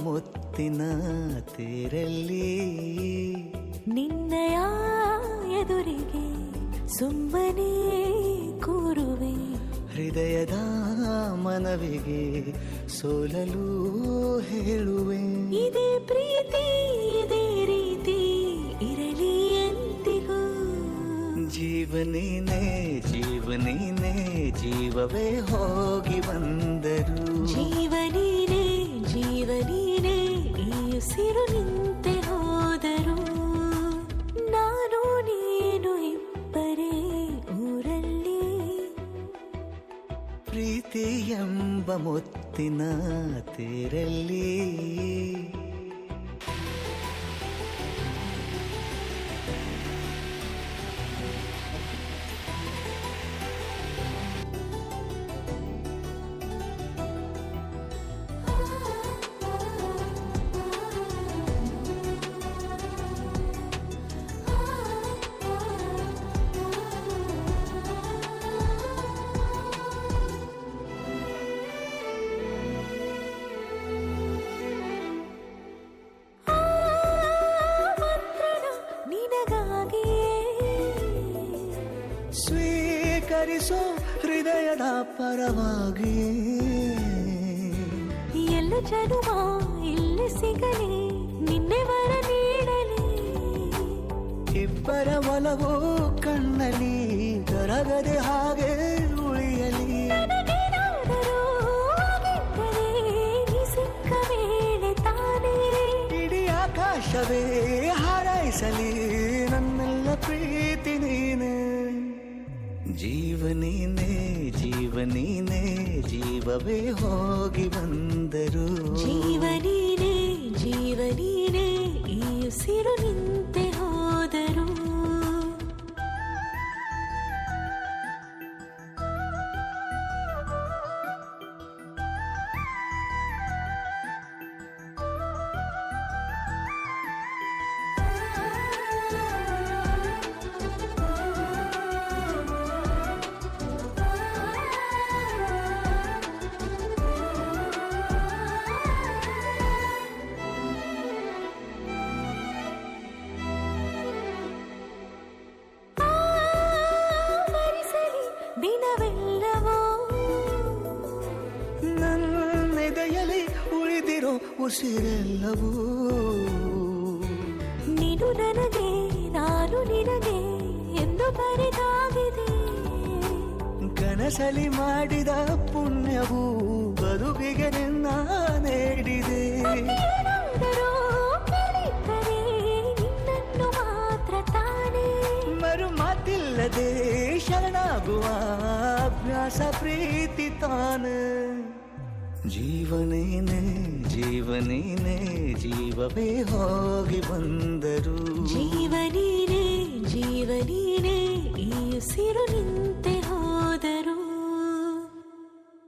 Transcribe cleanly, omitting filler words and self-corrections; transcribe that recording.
ಮುತ್ತಿನ ತೇರಲ್ಲಿ ನಿನ್ನಯ ಎದುರಿಗೆ ಸುಮ್ಮನೆ ಕೂರುವೆ, ಹೃದಯದ ಮನವಿಗೆ ಸೋಲಲು ಹೇಳುವೆ. ಇದೇ ಪ್ರೀತಿ ಇದೇ ರೀತಿ ಇರಲಿ ಎಂದಿಗೂ. ಜೀವನೇನೆ ಜೀವನೇನೆ ಜೀವವೇ ಹೋಗಿ ಬಂದರು. ಜೀವನೀನೇ ಜೀವನೀನೇ ಈ ಉಸಿರು ನಿಂತೆ ಹೋದರು. ನಾನು ನೀನು ಇಬ್ಬರೇ ಊರಲ್ಲಿ. ಪ್ರೀತಿ ಎಂಬ ಮುತ್ತಿನ ತೇರಲ್ಲಿ ಸ್ವೀಕರಿಸೋ ಹೃದಯದ ಪರವಾಗಿ. ಎಲ್ಲ ಜನುಮ ಇಲ್ಲಿ ಸಿಗಲಿ, ನಿನ್ನೆ ವರ ನೀಡಲಿ. ಇಬ್ಬರ ಒಲವು ಕಣ್ಣಲ್ಲಿ ಕರಗದೆ ಹಾಗೆ ಉಳಿಯಲಿ. ಸಿಕ್ಕ ವೇಳೆ ತಾನೇ ಇಡೀ ಆಕಾಶವೇ ಹಾರೈಸಲಿ ನನ್ನೆಲ್ಲ ಪ್ರೀತಿ ನೀನೆ. ಜೀವನೀನೇ ಜೀವನೀನೇ ಜೀವವೇ ಹೋಗಿ ಬಂದರು. ಜೀವನೀನೇ ಜೀವನೀನೇ ಈ ಉಸಿರು ನಿಂತೆ ಹೋದರು. ದಿನವೆಲ್ಲವೋ ನನ್ನೆದೆಯಲ್ಲಿ ಉಳಿದಿರೋ ಉಸಿರೆಲ್ಲವೂ ನೀನು ನನಗೆ ನಾನು ನಿನಗೆ ಎಂದು ಬರೆದಾಗಿದೆ. ಕನಸಲಿ ಮಾಡಿದ ಪುಣ್ಯವು ಬದುಕಿಗೆ ನಿನ್ನ ನೀಡಿದೆ. ನಿನ್ನನ್ನು ಮಾತ್ರ ತಾನೇ ಮರು ಮಾತಿಲ್ಲದೆ ಶರಣಾಗುವ ಅಭ್ಯಾಸ ಪ್ರೀತಿ ತಾನೆ. ಜೀವನೇನೆ ಜೀವನೇನೆ ಜೀವವೇ ಹೋಗಿ ಬಂದರು. ಜೀವನೀನೇ ಜೀವನೀನೇ ಈ ಉಸಿರು ನಿಂತೆ